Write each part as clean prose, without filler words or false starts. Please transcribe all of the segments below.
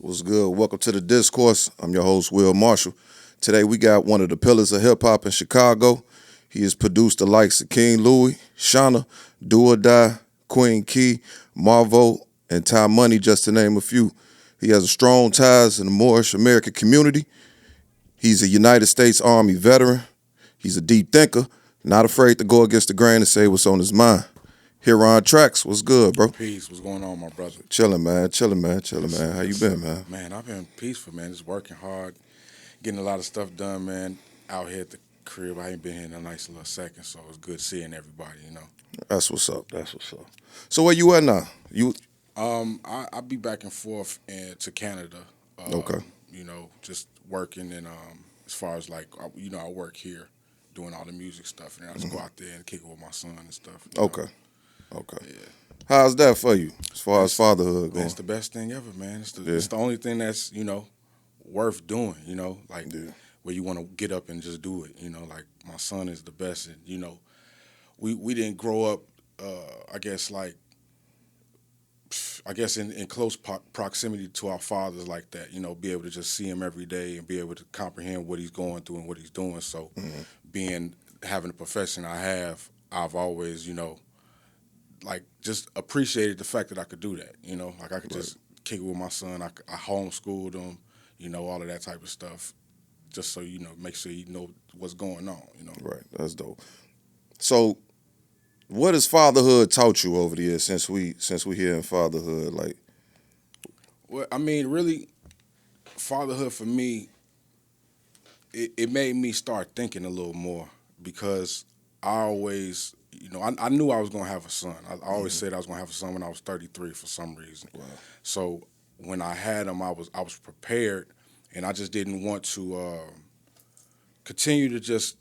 What's good? Welcome to the Discourse. I'm your host, Will Marshall. Today we got one of the pillars of hip hop in Chicago. He has produced the likes of King Louis, Shauna, Do or Die, Queen Key, Marvo, and Ty Money, just to name a few. He has a strong ties in the Moorish American community. He's a United States Army veteran. He's a deep thinker, not afraid to go against the grain and say what's on his mind. Hearon Trackz, what's good, bro? Peace. What's going on, my brother? Chilling, man. How you been, man? Man, I've been peaceful, man. Just working hard, getting a lot of stuff done, man. Out here at the crib, I ain't been here in a nice little second, so it's good seeing everybody. That's what's up. So where you at now? I'll be back and forth to Canada. Okay. Just working and as far as I work here, doing all the music stuff, and I just go out there and kick it with my son and stuff. Okay. Yeah. How's that for you as far as fatherhood Man, going? it's the best thing ever, man. It's the only thing that's worth doing. Where you want to get up and just do it. Like my son is the best. And we didn't grow up. I guess in close proximity to our fathers like that. Be able to just see him every day and be able to comprehend what he's going through and what he's doing. So, having the profession I have, I've always just appreciated the fact that I could do that. I could just kick it with my son. I homeschooled him. All of that type of stuff. Just so make sure you know what's going on. Right, that's dope. So, what has fatherhood taught you over the years since we here in fatherhood? Like, well, I mean, really, fatherhood for me, it made me start thinking a little more because I always, I knew I was gonna have a son. I always said I was gonna have a son when I was 33 for some reason. Wow. So when I had him, I was prepared, and I just didn't want to continue to just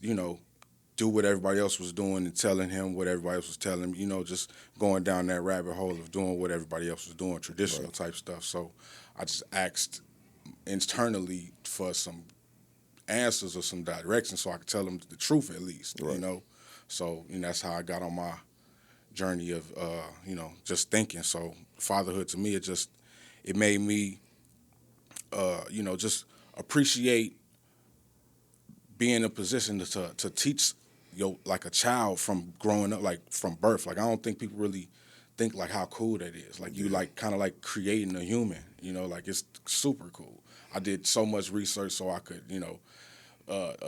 do what everybody else was doing and telling him what everybody else was telling him, just going down that rabbit hole of doing what everybody else was doing, traditional type stuff. So I just asked internally for some answers or some direction so I could tell them the truth at least, So, that's how I got on my journey of, just thinking. So fatherhood to me, it made me, just appreciate being in a position to teach like a child from growing up, like from birth. Like I don't think people really think like how cool that is. Like you kind of like creating a human, like it's super cool. I did so much research so I could,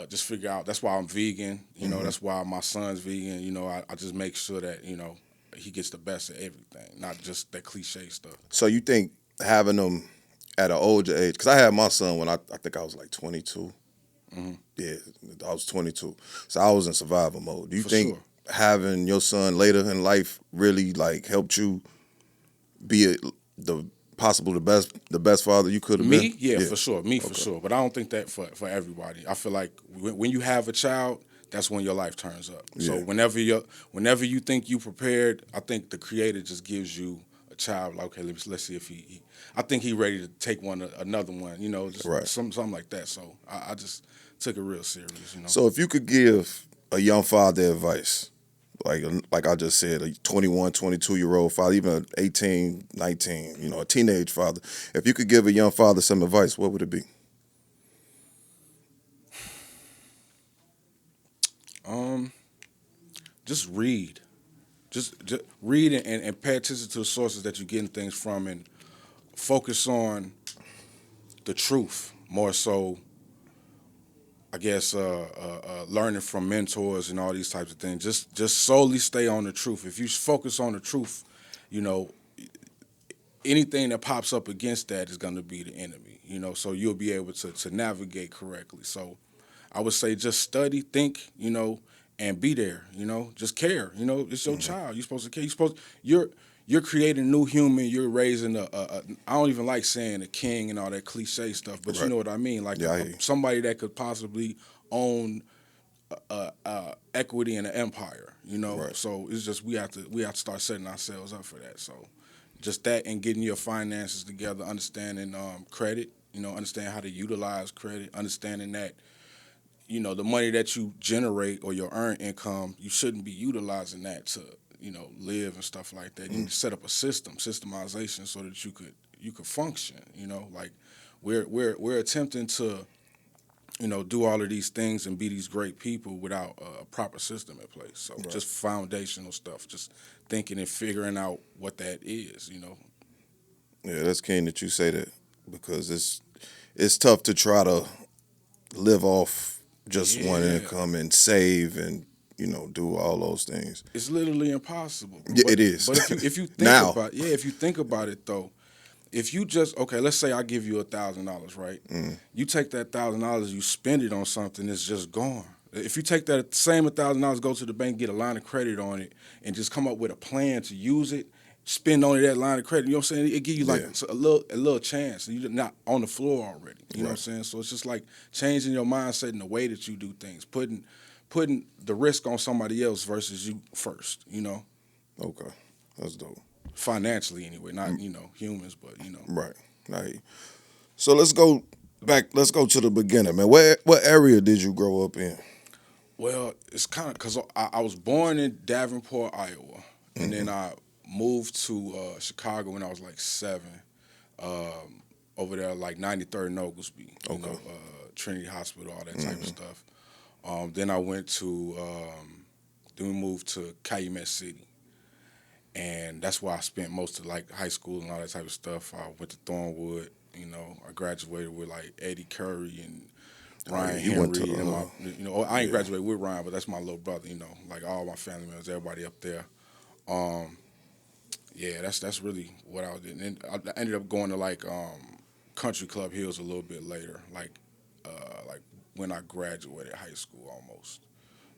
just figure out. That's why I'm vegan. That's why my son's vegan. I just make sure that he gets the best of everything, not just that cliche stuff. so you think having them at an older age? Because I had my son when I think I was like 22. Mm-hmm. Yeah, I was 22. So I was in survival mode. Do you think sure. having your son later in life really like helped you be the best father you could have been? Me, yeah, for sure. Me, for sure. But I don't think that for everybody. I feel like when you have a child, that's when your life turns up. So Yeah. whenever you think you prepared, I think the Creator just gives you a child. Like, okay, let's see if he I think he ready to take another one. Just Right. something like that. So I just took it real serious. So if you could give a young father advice, like I just said, a 21, 22-year-old father, even an 18, 19, a teenage father, if you could give a young father some advice, what would it be? Just read. Just read and pay attention to the sources that you're getting things from, and focus on the truth more so. I guess learning from mentors and all these types of things. Just solely stay on the truth. If you focus on the truth, anything that pops up against that is going to be the enemy. So you'll be able to navigate correctly. So I would say just study, think, and be there. Just care. It's your child. You're supposed to care. You're creating a new human. You're raising I don't even like saying a king and all that cliche stuff, but you know what I mean. Like Yeah, I hear you. somebody that could possibly own equity in an empire. Right. So it's just we have to start setting ourselves up for that. So just that and getting your finances together, understanding credit. Understand how to utilize credit, understanding that the money that you generate or your earned income, you shouldn't be utilizing that to live and stuff like that. You need to set up a systemization so that you could you could function. You know, like we're attempting to, you know, do all of these things and be these great people without a proper system in place. So just foundational stuff, just thinking and figuring out what that is, you know. Yeah, that's keen that you say that, because it's tough to try to live off just one income and save and, you know, do all those things. It's literally impossible. Yeah, it is. But if you think Now. about if you think about it though, if you just let's say I give you $1,000, right? You take that $1,000, you spend it on something, it's just gone. If you take that same $1,000, go to the bank, get a line of credit on it, and just come up with a plan to use it, spend only that line of credit, you know what I'm saying? It give you like a little chance, and you're not on the floor already. You know what I'm saying? So it's just like changing your mindset and the way that you do things, putting the risk on somebody else versus you first. You know? Okay, that's dope. Financially, anyway, not humans, but you know. Right. Right. So let's go back. Let's go to the beginning, man. What area did you grow up in? Well, it's kind of because I was born in Davenport, Iowa, and then I moved to Chicago when I was like 7. Over there, like 93rd and Oglesby, you know, Trinity Hospital, all that type of stuff. Then I went to, then we moved to Calumet City. And that's where I spent most of like high school and all that type of stuff. I went to Thornwood, you know. I graduated with like Eddie Curry and Ryan Henry. Went to, and I ain't graduated with Ryan, but that's my little brother, you know. Like all my family members, everybody up there. Yeah, that's really what I was doing. And I ended up going to like Country Club Hills a little bit later, like when I graduated high school almost.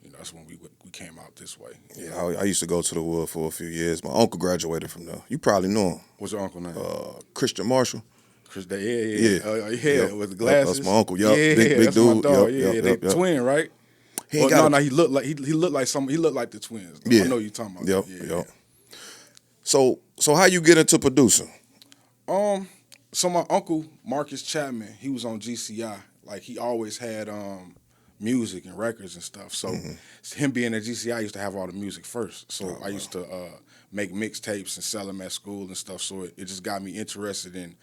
You know, that's when we came out this way. Yeah, I used to go to the Wood for a few years. My uncle graduated from there. You probably know him. What's your uncle name? Christian Marshall. With the glasses. That's my uncle. Big that's dude. My dog. They twin, right? He got he looked like he looked like some. He looked like the twins. Though. Yeah. I know you're talking about. Yep. So how you get into producing? So my uncle Marcus Chapman, he was on GCI. Like he always had music and records and stuff. So him being at GCI, I used to have all the music first. So I used to make mixtapes and sell them at school and stuff. So it just got me interested in,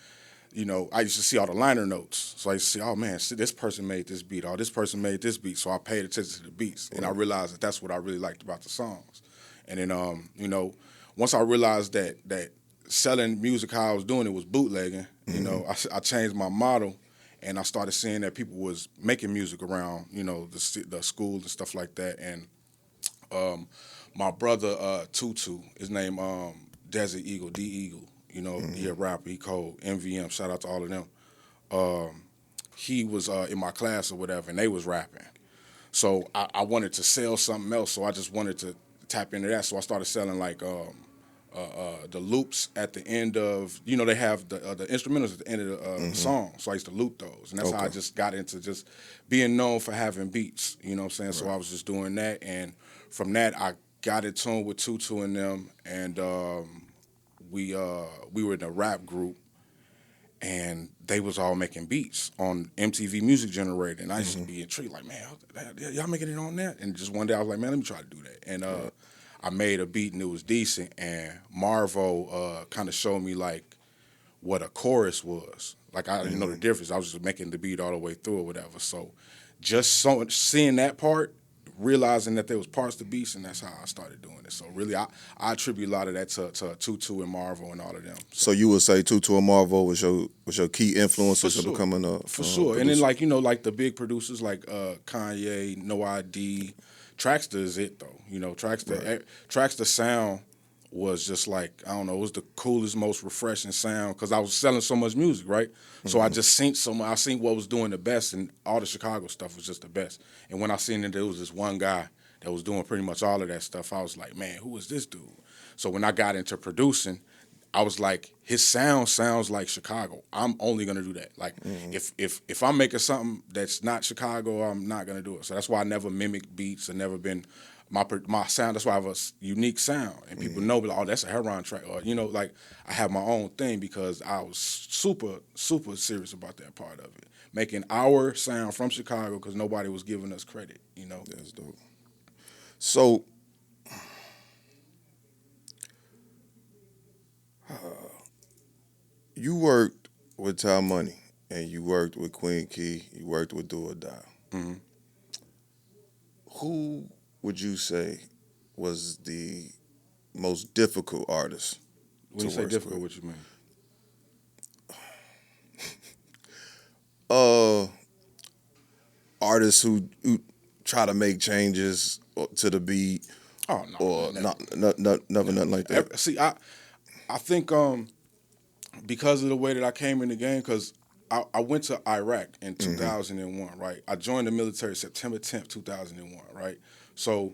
you know, I used to see all the liner notes. So I used to see, oh man, this person made this beat, or this person made this beat. So I paid attention to the beats, and I realized that that's what I really liked about the songs. And then, you know, once I realized that selling music how I was doing it was bootlegging, you know, I changed my model. And I started seeing that people was making music around, you know, the school and stuff like that. And my brother Tutu, his name Desert Eagle, D Eagle, you know, he a rapper, he called MVM. Shout out to all of them. He was in my class or whatever, and they was rapping. So I wanted to sell something else, so I just wanted to tap into that. So I started selling like the loops at the end of, you know, they have the instrumentals at the end of the song. So I used to loop those. And that's how I just got into just being known for having beats, you know what I'm saying? Right. So I was just doing that. And from that, I got in tune with Tutu and them. And we were in a rap group. And they was all making beats on MTV Music Generator. And I used to be intrigued, like, man, y'all making it on that? And just one day I was like, man, let me try to do that. And I made a beat and it was decent, and Marvo kind of showed me like what a chorus was. Like I didn't know the difference. I was just making the beat all the way through or whatever. So just seeing that part, realizing that there was parts to beats, and that's how I started doing it. So really, I attribute a lot of that to Tutu and Marvo and all of them. So you would say Tutu and Marvo was your key influences to becoming a for sure. producer. And then like, you know, like the big producers like Kanye, No ID. Trackz is it though, you know. Trackz sound was just like, I don't know, it was the coolest, most refreshing sound because I was selling so much music, right? So I just seen so much. I seen what was doing the best, and all the Chicago stuff was just the best. And when I seen that there was this one guy that was doing pretty much all of that stuff, I was like, man, who is this dude? So when I got into producing, I was like, his sound sounds like Chicago. I'm only gonna do that. Like, if I'm making something that's not Chicago, I'm not gonna do it. So that's why I never mimic beats. I never been my sound. That's why I have a unique sound, and people know, like, oh, that's a Heron track, or you know, like I have my own thing because I was super serious about that part of it, making our sound from Chicago because nobody was giving us credit. You know, that's dope. So. you worked with Ty Money and you worked with Queen Key, you worked with Do or Die. Mm-hmm. Who would you say was the most difficult artist When to you say work difficult, with? what you mean? Artists who try to make changes to the beat Oh no, or never. never nothing like that. See, I think because of the way that I came in the game, because I went to Iraq in 2001, right? I joined the military September 10th, 2001, right? So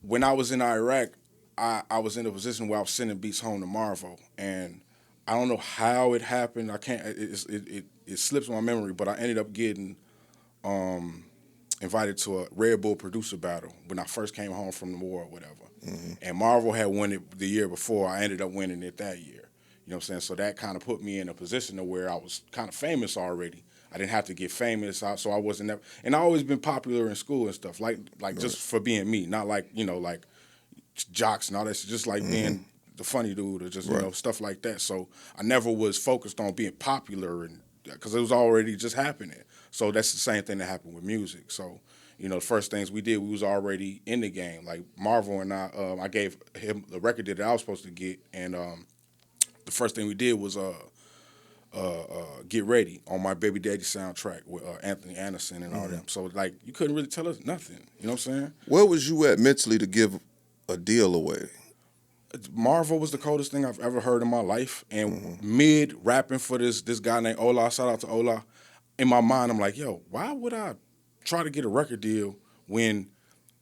when I was in Iraq, I was in a position where I was sending beats home to Marvo, and I don't know how it happened. I can't. It slips my memory, but I ended up getting invited to a Red Bull producer battle when I first came home from the Moor or whatever. And Marvel had won it the year before. I ended up winning it that year. You know what I'm saying? So that kind of put me in a position to where I was kind of famous already. I didn't have to get famous, so I wasn't never. And I always been popular in school and stuff, like just for being me, not like like jocks and all that. Just like being the funny dude or just stuff like that. So I never was focused on being popular and because it was already just happening. So that's the same thing that happened with music. So the first things we did, we was already in the game. Like Marvel and I gave him the record that I was supposed to get, and the first thing we did was Get Ready on my Baby Daddy soundtrack with Anthony Anderson and all them. So like you couldn't really tell us nothing. You know what I'm saying? Where was you at mentally to give a deal away? Marvel was the coldest thing I've ever heard in my life. And mid rapping for this guy named Ola, shout out to Ola, in my mind I'm like, yo, why would I try to get a record deal when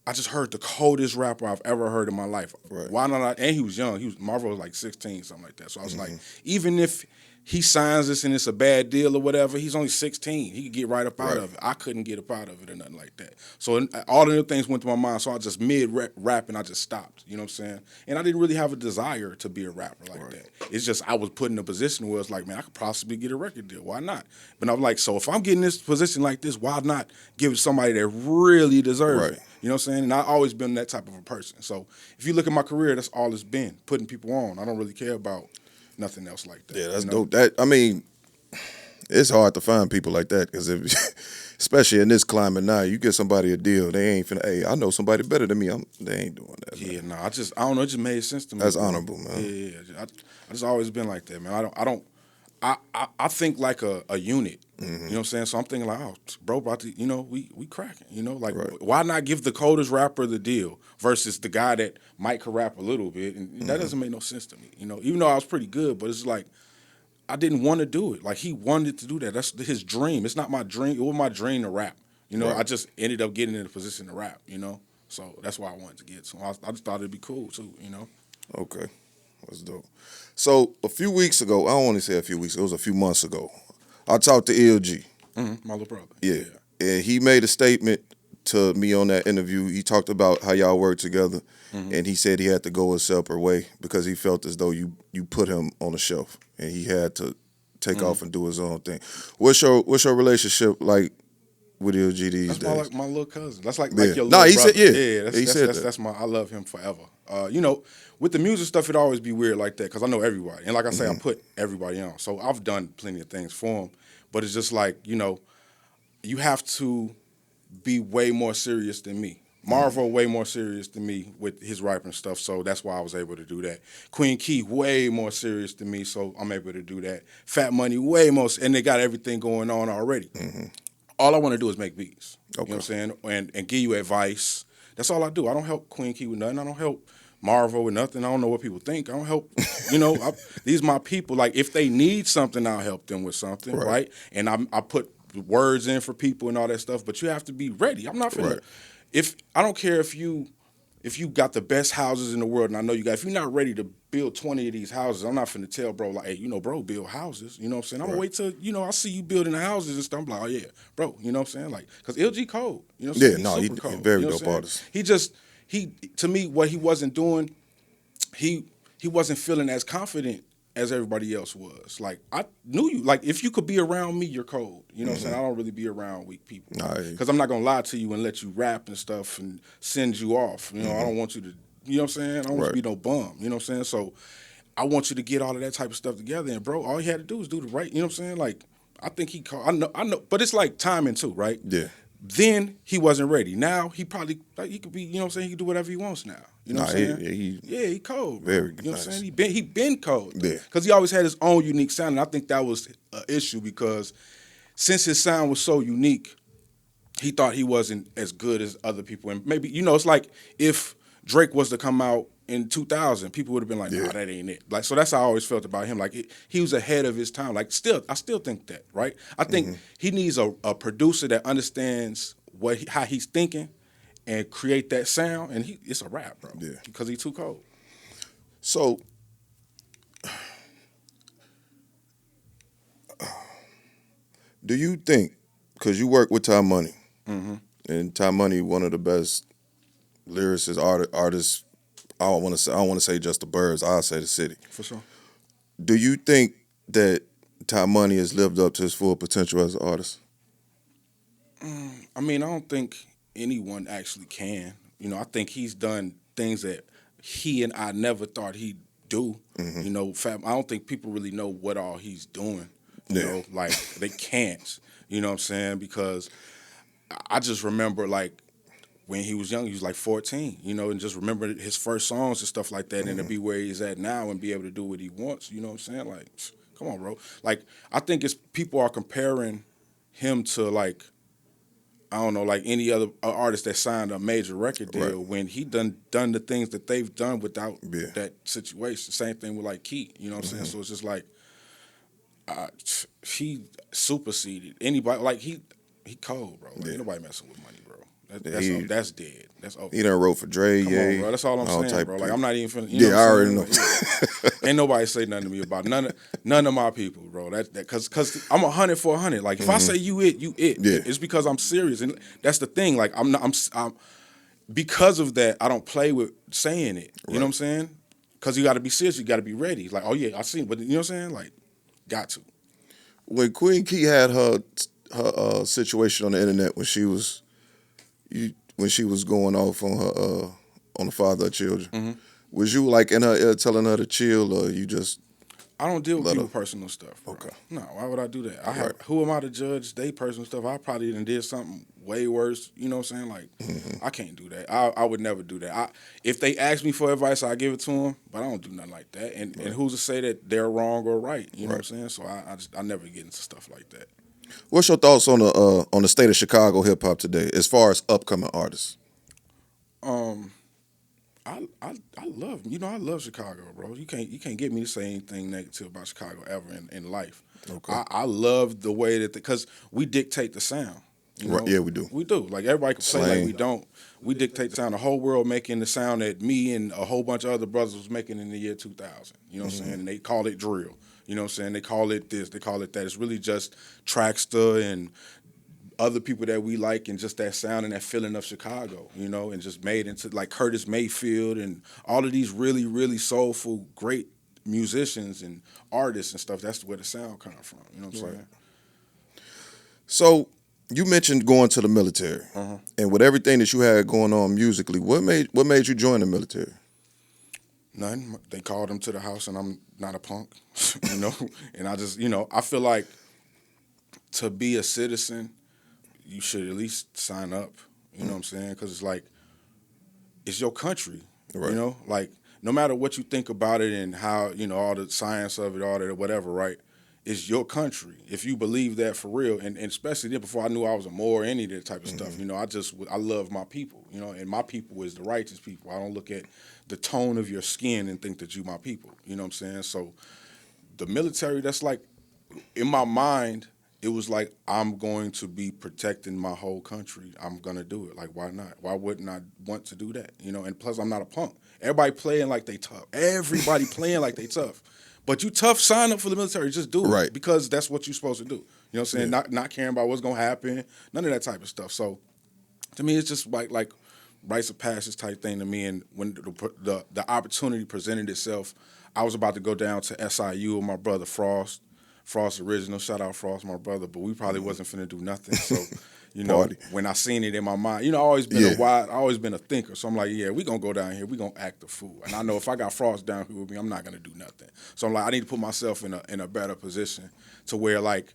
I just heard the coldest rapper I've ever heard in my life? Right. Why not? And he was young. Marvel was like 16, something like that. So I was like, even if he signs this and it's a bad deal or whatever, he's only 16. He could get right up out of it. I couldn't get up out of it or nothing like that. So all of the things went through my mind. So I just mid-rap and I just stopped. You know what I'm saying? And I didn't really have a desire to be a rapper like that. It's just I was put in a position where it's like, man, I could possibly get a record deal. Why not? But I'm like, so if I'm getting this position like this, why not give it to somebody that really deserves it? You know what I'm saying? And I've always been that type of a person. So if you look at my career, that's all it's been, putting people on. I don't really care about nothing else like that. Yeah, that's dope. I mean, it's hard to find people like that because especially in this climate now, you get somebody a deal, they ain't finna, hey, I know somebody better than me. They ain't doing that. Yeah, man. I don't know. It just made sense to me. That's honorable, man. Yeah. I just always been like that, man. I think like a unit. You know what I'm saying? So I'm thinking like, oh, bro, about to, we cracking. Like, why not give the coldest rapper the deal versus the guy that might could rap a little bit? And that doesn't make no sense to me. Even though I was pretty good, but it's like I didn't want to do it. Like he wanted to do that. That's his dream. It's not my dream. It was my dream to rap. I just ended up getting in a position to rap. So that's why I wanted to get. So I just thought it'd be cool too. Okay, that's dope. So a few weeks ago, I don't want to say a few weeks. It was a few months ago. I talked to LG. My little brother. Yeah. And he made a statement to me on that interview. He talked about how y'all work together, and he said he had to go a separate way because he felt as though you put him on a shelf, and he had to take off and do his own thing. What's your relationship like with LG these days? That's my little cousin. That's like your little brother. Said That's I love him forever. With the music stuff, it always be weird like that because I know everybody, and like I say, I put everybody on. So I've done plenty of things for him, but it's just like you have to be way more serious than me. Marvel way more serious than me with his rapping stuff, so that's why I was able to do that. Queen Key way more serious than me, so I'm able to do that. Fat Money way more, and they got everything going on already. All I want to do is make beats. Okay. You know what I'm saying? And give you advice. That's all I do. I don't help Queen Key with nothing. I don't help Marvel with nothing. I don't know what people think. I don't help. These my people. Like if they need something, I'll help them with something, right? And I put words in for people and all that stuff. But you have to be ready. I'm not finna. I don't care if you got the best houses in the world, and I know you got. If you're not ready to build 20 of these houses, I'm not finna tell bro like, hey, bro, build houses. You know what I'm saying? I'm gonna wait till I see you building the houses and stuff. I'm like, oh yeah, bro. You know what I'm saying? Like, cause LG cold. You know what I'm saying? He's cold. Very dope artist. He to me what he wasn't doing, he wasn't feeling as confident as everybody else was. Like I knew you. Like if you could be around me, you're cold. You know what I'm saying? I don't really be around weak people because I'm not gonna lie to you and let you rap and stuff and send you off. I don't want you to. You know what I'm saying? I don't want to be no bum. You know what I'm saying? So I want you to get all of that type of stuff together. And bro, all he had to do was do the right. You know what I'm saying? Like I think he called. I know, but it's like timing too, right? Yeah. Then he wasn't ready. Now he probably like he could be. You know what I'm saying? He can do whatever he wants now. You know what I'm saying? He cold. Bro. Very you know nice. what I'm saying? He been cold. Yeah. Because he always had his own unique sound, and I think that was an issue because since his sound was so unique, he thought he wasn't as good as other people. And maybe it's like if Drake was to come out in 2000, people would have been like, "Nah, that ain't it." Like, so that's how I always felt about him. Like, he was ahead of his time. Like, I still think that, right? I think he needs a producer that understands how he's thinking and create that sound. And it's a rap, bro. Yeah, because he's too cold. So, do you think, because you work with Ty Money, and Ty Money, one of the best lyricists, artists. I don't want to say just the birds. I'll say the city. For sure. Do you think that Ty Money has lived up to his full potential as an artist? I mean, I don't think anyone actually can. I think he's done things that he and I never thought he'd do. I don't think people really know what all he's doing. You know, like they can't. You know what I'm saying? Because I just remember like when he was young, he was like 14, and just remember his first songs and stuff like that, and to be where he's at now and be able to do what he wants, you know what I'm saying? Like, come on, bro. Like, I think it's people are comparing him to, like, I don't know, like any other artist that signed a major record deal when he done the things that they've done without that situation. Same thing with, like, Keith, you know what I'm saying? So it's just like, he superseded anybody. Like, he cold, bro. Like, ain't nobody messing with money, bro. That's dead. That's over. He done wrote for Dre, Come on, bro. That's all I'm saying, bro. Like, I'm not even finna. I already know. Ain't nobody say nothing to me about it. None of my people, bro. Because I'm 100 for 100. Like, if I say you it. Yeah. It's because I'm serious, and that's the thing. Like, I'm because of that, I don't play with saying it. You know what I'm saying? Because you got to be serious. You got to be ready. Like, oh yeah, I seen it, but you know what I'm saying? Like, got to. When Queen Key had her situation on the internet when she was going off on her on the father of children, was you like in her ear telling her to chill, or you just? I don't deal with people's personal stuff, bro. Okay. No, why would I do that? Who am I to judge they personal stuff? I probably done did something way worse. You know what I'm saying? Like, I can't do that. I would never do that. If they ask me for advice, I give it to them, but I don't do nothing like that. And who's to say that they're wrong or right? You know what I'm saying? So I never get into stuff like that. What's your thoughts on the state of Chicago hip hop today, as far as upcoming artists? I love Chicago, bro. You can't get me to say anything negative about Chicago ever in life. Okay. I love the way that because we dictate the sound. Right, yeah, we do. We do. Like, everybody can play like we don't. We dictate the sound. The whole world making the sound that me and a whole bunch of other brothers was making in the year 2000. You know what I'm saying? And they call it drill. You know what I'm saying? They call it this. They call it that. It's really just Trackster and other people that we like, and just that sound and that feeling of Chicago, and just made into like Curtis Mayfield and all of these really, really soulful, great musicians and artists and stuff. That's where the sound comes from. You know what I'm saying? So you mentioned going to the military, and with everything that you had going on musically, what made you join the military? Nothing. They called him to the house, and I'm not a punk, And I just, I feel like to be a citizen, you should at least sign up. You know what I'm saying? Because it's like, it's your country. Right. Like, no matter what you think about it and how, all the science of it, all that, whatever, right? It's your country. If you believe that for real, and especially then before I knew I was a Moor or any of that type of stuff, I love my people, and my people is the righteous people. I don't look at the tone of your skin and think that you my people. You know what I'm saying? So the military, that's like, in my mind, it was like, I'm going to be protecting my whole country. I'm going to do it. Like, why not? Why wouldn't I want to do that? And plus, I'm not a punk. Everybody playing like they tough. Everybody playing like they tough. But you tough, sign up for the military. Just do it. Right. Because that's what you're supposed to do. You know what I'm saying? Yeah. Not caring about what's going to happen. None of that type of stuff. So, to me, it's just like rites of passage type thing to me. And when the opportunity presented itself, I was about to go down to SIU with my brother Frost. Frost original, shout out Frost, my brother, but we probably wasn't finna do nothing. So You know, Party. when I seen it in my mind, you know, I always been a thinker. So I'm like, yeah, we gonna go down here, we gonna act the fool. And I know if I got Frost down here with me, I'm not gonna do nothing. So I'm like, I need to put myself in a better position to where like,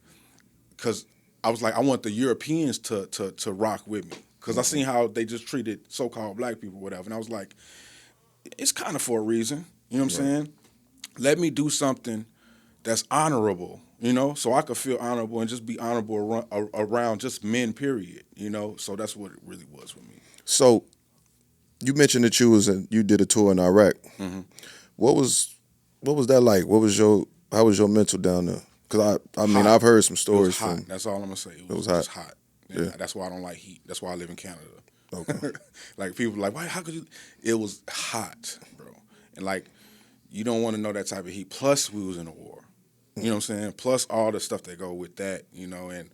cause I was like, I want the Europeans to rock with me. Cause I seen how they just treated so-called black people, whatever. And I was like, it's kind of for a reason. You know what I'm saying? Let me do something that's honorable, you know, so I could feel honorable and just be honorable around just men, period, you know. So that's what it really was with me. So you mentioned that you did a tour in Iraq. Mm-hmm. What was that like? How was your mental down there? Because I mean, I've heard some stories. It was hot. That's all I'm gonna say. It was hot. Just hot. Yeah. That's why I don't like heat. That's why I live in Canada. Okay. Like people are like, why? How could you? It was hot, bro. And like, you don't want to know that type of heat. Plus, we was in a war. You know what I'm saying? Plus all the stuff that go with that, you know, and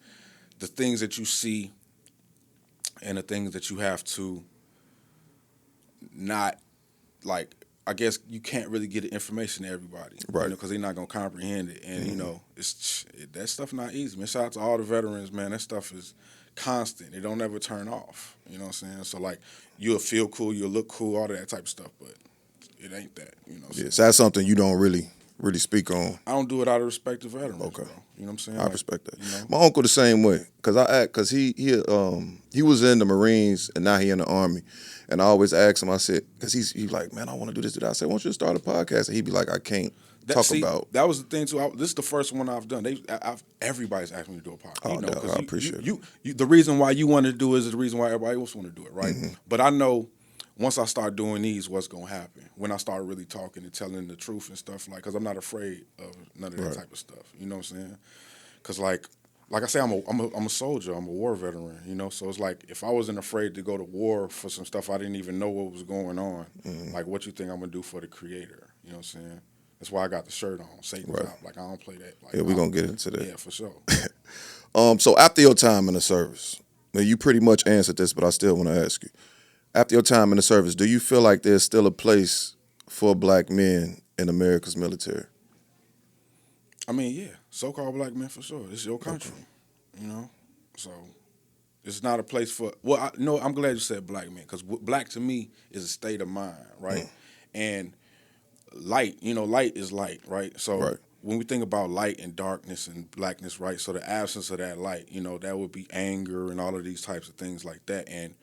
the things that you see and the things that you have to not, like, I guess you can't really get the information to everybody. Right. You know, because they're not going to comprehend it. And, you know, that stuff not easy. Man, shout out to all the veterans, man. That stuff is constant. It don't ever turn off. You know what I'm saying? So, like, you'll feel cool, you'll look cool, all of that type of stuff, but it ain't that, you know. So that's something you don't really speak on. I don't do it out of respect to veterans. Okay. Bro. You know what I'm saying? I respect that. You know? My uncle the same way, cause he was in the Marines and now he in the Army, and I always ask him. I said, cause he's like, man, I want to do this, do that. I said, why don't you start a podcast? And he'd be like, I can't talk about. That was the thing too. This is the first one I've done. Everybody's asked me to do a podcast. Oh, you know, I appreciate it. You, the reason why you wanted to do it is the reason why everybody else want to do it, right? Mm-hmm. But I know once I start doing these, what's gonna happen when I start really talking and telling the truth and stuff, like, because I'm not afraid of none of that type of stuff. You know what I'm saying? Because like I say, I'm a soldier. I'm a war veteran. You know, so it's like if I wasn't afraid to go to war for some stuff I didn't even know what was going on, like what you think I'm gonna do for the Creator? You know what I'm saying? That's why I got the shirt on. Satan's out. Like, I don't play that. Like, yeah, we're gonna get into that. Yeah, for sure. So after your time in the service, now you pretty much answered this, but I still want to ask you. After your time in the service, do you feel like there's still a place for black men in America's military? I mean, yeah, so-called black men for sure. It's your country, you know. So it's not a place for. Well, I'm glad you said black men, because black to me is a state of mind, right? And light, you know, light is light, right? So when we think about light and darkness and blackness, right? So the absence of that light, you know, that would be anger and all of these types of things like that. And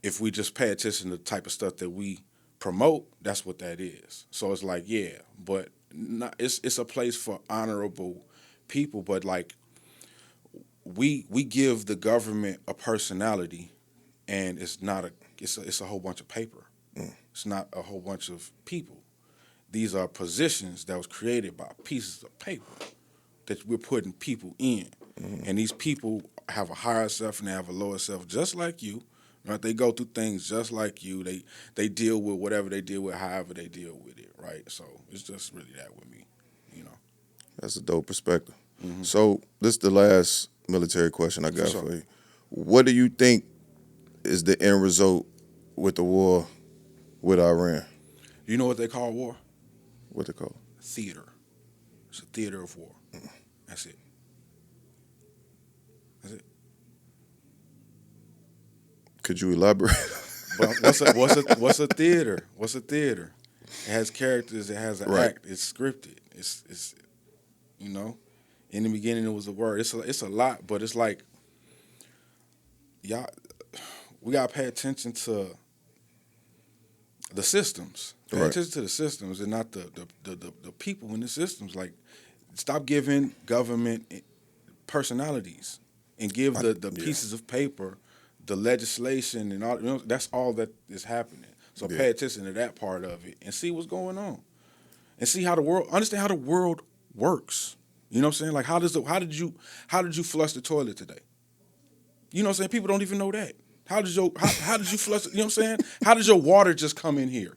if we just pay attention to the type of stuff that we promote, that's what that is. So it's like, yeah, but it's a place for honorable people, but like we give the government a personality, and it's a whole bunch of paper. It's not a whole bunch of people. These are positions that was created by pieces of paper that we're putting people in, and these people have a higher self and they have a lower self, just like you. Right? They go through things just like you. They deal with whatever they deal with, however they deal with it, right? So it's just really that with me, you know. That's a dope perspective. So this is the last military question I got for you. What do you think is the end result with the war with Iran? You know what they call war? What they call? Theater. It's a theater of war. That's it. That's it. Could you elaborate? But what's a theater? What's a theater? It has characters. It has an act. It's scripted. It's you know. In the beginning, it was a word. It's a lot, but it's like, y'all, we gotta pay attention to the systems. Pay attention to the systems and not the people in the systems. Like, stop giving government personalities and give the pieces of paper, the legislation and all. You know, that's all that is happening. So pay attention to that part of it and see what's going on, and see how understand how the world works. You know what I'm saying? Like, how did you flush the toilet today? You know what I'm saying? People don't even know that. How did you flush? You know what I'm saying? How did your water just come in here?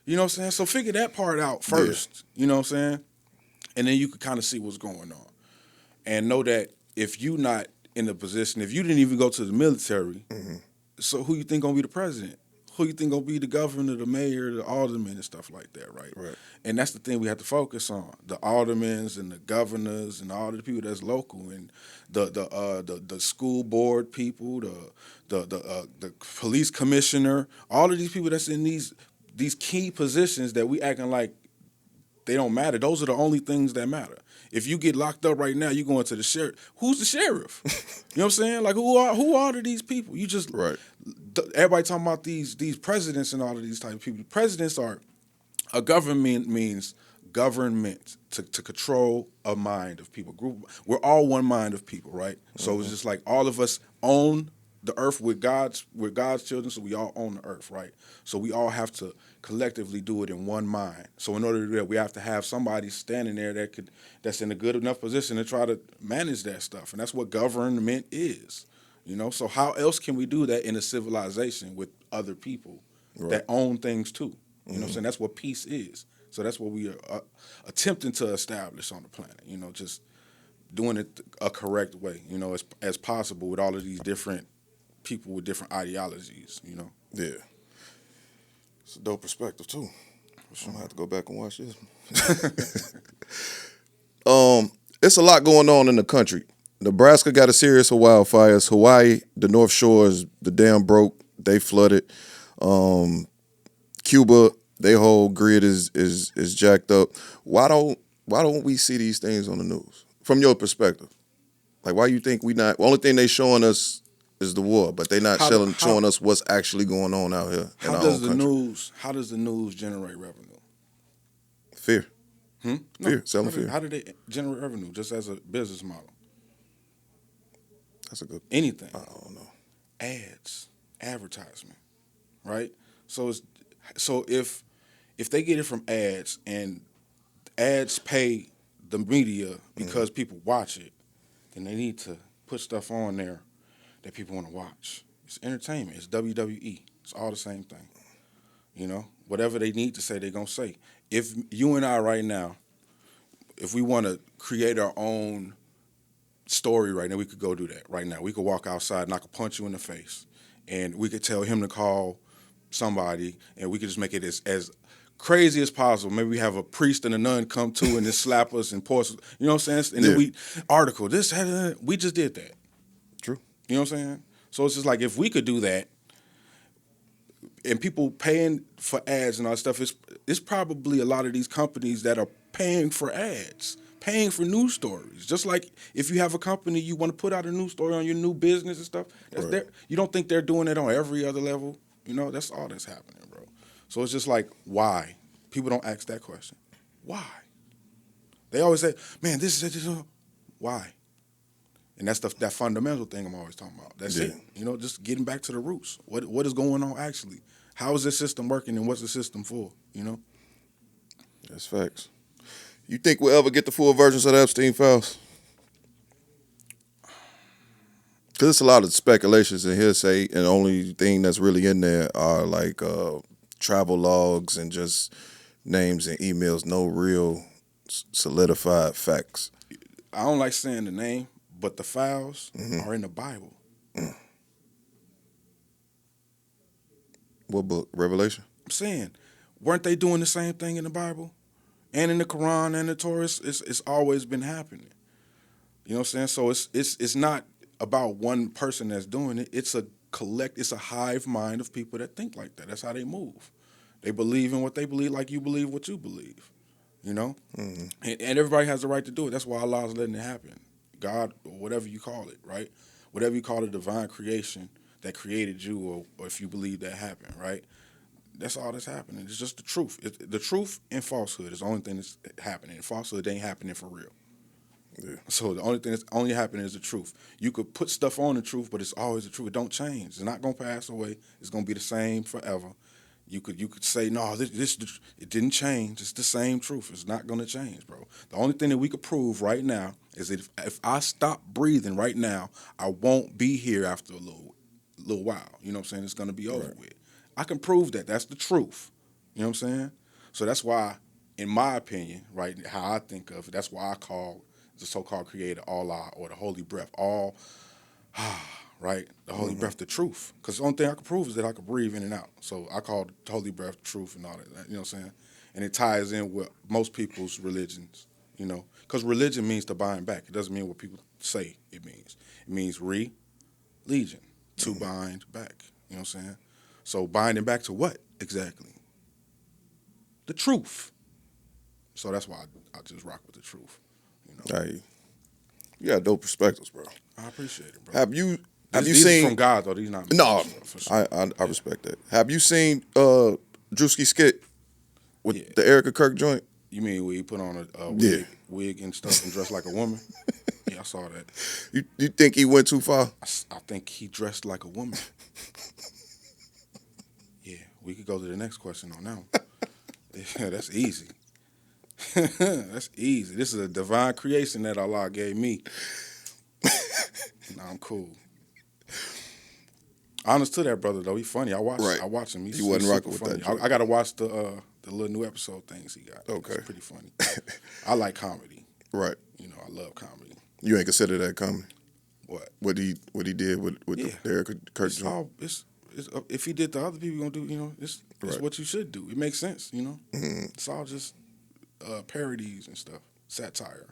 You know what I'm saying? So figure that part out first. You know what I'm saying? And then you can kind of see what's going on, and know that if you not in the position, if you didn't even go to the military, so who you think gonna be the president? who you think gonna be the governor, the mayor, the alderman, and stuff like that, right? Right. And that's the thing we have to focus on: the aldermans and the governors and all the people that's local, and the school board people, the police commissioner, all of these people that's in these key positions that we acting like they don't matter. Those are the only things that matter. If you get locked up right now, you going to the sheriff. Who's the sheriff? You know what I'm saying? Like who are these people? You just Right. Everybody talking about these presidents and all of these type of people. Presidents are a government means government to control a mind of people. We're all one mind of people, right? So it's just like all of us own the earth with God's children, so we all own the earth, right? So we all have to collectively do it in one mind. So in order to do that, we have to have somebody standing there that's in a good enough position to try to manage that stuff, and that's what government is. So how else can we do that in a civilization with other people that own things too? You know what I'm saying? That's what peace is. So that's what we are attempting to establish on the planet. Just doing it a correct way. As possible with all of these different people with different ideologies. Yeah. It's a dope perspective too. I'm gonna have to go back and watch this. It's a lot going on in the country. Nebraska got a series of wildfires. Hawaii, the North Shore the dam broke. They flooded. Cuba, their whole grid is jacked up. Why don't we see these things on the news? From your perspective, like why you think we not? The only thing they showing us is the war, but they not showing us what's actually going on out here in our own country. How does the news generate revenue? Fear. Fear. Selling fear. How do they generate revenue? Just as a business model. That's a good. Anything. I don't know. Ads, advertisement, right? So if they get it from ads and ads pay the media because people watch it, then they need to put stuff on there that people want to watch. It's entertainment. It's WWE. It's all the same thing. Whatever they need to say, they're going to say. If you and I right now, if we want to create our own story right now, we could go do that right now. We could walk outside and I could punch you in the face. And we could tell him to call somebody, and we could just make it as crazy as possible. Maybe we have a priest and a nun come to and just slap us and pour us, you know what I'm saying? And then we just did that. True. You know what I'm saying? So it's just like if we could do that, and people paying for ads and all that stuff, it's probably a lot of these companies that are paying for ads, paying for news stories. Just like if you have a company, you want to put out a news story on your new business and stuff. You don't think they're doing it on every other level? That's all that's happening, bro. So it's just like, why? People don't ask that question. Why? They always say, man, this is why? And that's that fundamental thing I'm always talking about. That's it. Just getting back to the roots. What is going on actually? How is this system working, and what's the system for? That's facts. You think we'll ever get the full versions of the Epstein files? Because it's a lot of speculations and hearsay, and the only thing that's really in there are like travel logs and just names and emails, no real solidified facts. I don't like saying the name, but the files are in the Bible. What book? Revelation? I'm saying, weren't they doing the same thing in the Bible? And in the Quran and the Torah, it's always been happening. You know what I'm saying? So it's not about one person that's doing it. It's a hive mind of people that think like that. That's how they move. They believe in what they believe, like you believe what you believe. And everybody has the right to do it. That's why Allah is letting it happen. God, or whatever you call it, right? Whatever you call the divine creation that created you, or if you believe that happened, right? That's all that's happening. It's just the truth. The truth and falsehood is the only thing that's happening. Falsehood ain't happening for real. Yeah. So the only thing that's only happening is the truth. You could put stuff on the truth, but it's always the truth. It don't change. It's not gonna pass away. It's gonna be the same forever. You could say, no, this it didn't change. It's the same truth. It's not gonna change, bro. The only thing that we could prove right now is that if I stop breathing right now, I won't be here after a little while. You know what I'm saying? It's gonna be over with. I can prove that. That's the truth. You know what I'm saying? So that's why, in my opinion, right, how I think of it, that's why I call the so-called creator Allah, or the holy breath, all, right? The holy breath, the truth. Because the only thing I can prove is that I can breathe in and out. So I call the holy breath truth and all that. You know what I'm saying? And it ties in with most people's religions, you know. Because religion means to bind back. It doesn't mean what people say it means. It means legion, to bind back. You know what I'm saying? So binding back to what exactly? The truth. So that's why I just rock with the truth. You know? Hey, you got dope perspectives, bro. I appreciate it, bro. Have you These seen? are from God though? These not No, for sure. I respect that. Have you seen Drewski skit with the Erica Kirk joint? You mean where he put on a wig and stuff and dressed like a woman? Yeah, I saw that. You think he went too far? I think he dressed like a woman. Yeah, we could go to the next question on that one. Yeah, that's easy. That's easy. This is a divine creation that Allah gave me. Nah, I'm cool. Honest to that brother though, he funny. I watch him. He wasn't rocking with funny. that. I gotta watch the little new episode things he got. Okay, it's pretty funny. I like comedy. Right. You know, I love comedy. You ain't consider that comedy? What? What he did with the Erica Kirk it's joint? all it's if he did the other people gonna do, you know, it's what you should do. It makes sense, you know. It's all just parodies and stuff, satire.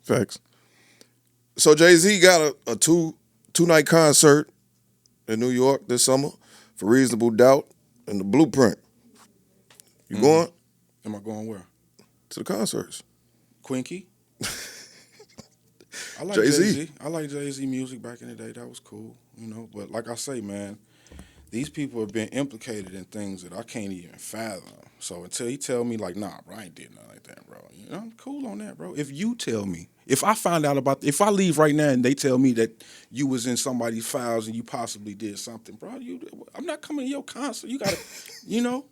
Facts. So Jay-Z got a two-night concert in New York this summer for Reasonable Doubt and the Blueprint. You going? Am I going where? To the concerts. Queen Key? I like Jay-Z. Jay-Z. I like Jay-Z music back in the day. That was cool, you know. But like I say, man, these people have been implicated in things that I can't even fathom. So until he tell me, like, nah, bro, I ain't did nothing like that, bro. You know, I'm cool on that, bro. If you tell me, if I find out if I leave right now and they tell me that you was in somebody's files and you possibly did something, bro, I'm not coming to your concert. You gotta, you know,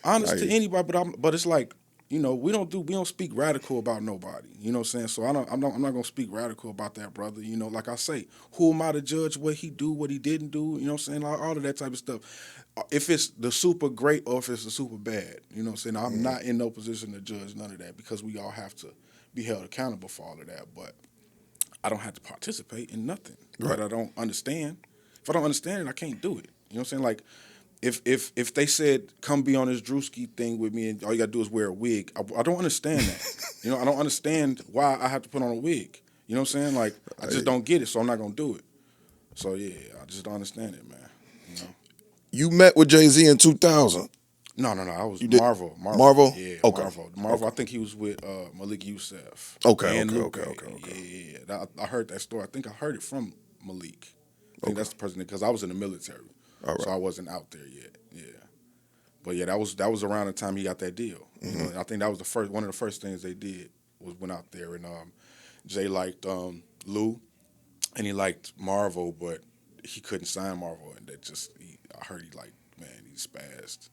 honest to anybody, but it's like, you know, we don't speak radical about nobody. You know what I'm saying? So I'm not gonna speak radical about that brother. You know, like I say, who am I to judge what he do, what he didn't do? You know what I'm saying? Like, all of that type of stuff. If it's the super great or if it's the super bad, you know what I'm saying? I'm not in no position to judge none of that because we all have to be held accountable for all of that. But I don't have to participate in nothing that I don't understand. If I don't understand it, I can't do it. You know what I'm saying? Like, if they said, come be on this Drewski thing with me and all you got to do is wear a wig, I don't understand that. You know, I don't understand why I have to put on a wig. You know what I'm saying? Like, I just don't get it, so I'm not going to do it. So, yeah, I just don't understand it, man. You know? You met with Jay-Z in 2000. No. I was Marvel. Marvel? Yeah, Okay. Marvel. I think he was with Malik Youssef. Okay. Yeah. I heard that story. I think I heard it from Malik. I think that's the person, because I was in the military. All right. So I wasn't out there yet. Yeah. But yeah, that was around the time he got that deal. You know, and I think that was one of the first things they did was went out there, and Jay liked Lou, and he liked Marvel, but he couldn't sign Marvel, and I heard he spazzed.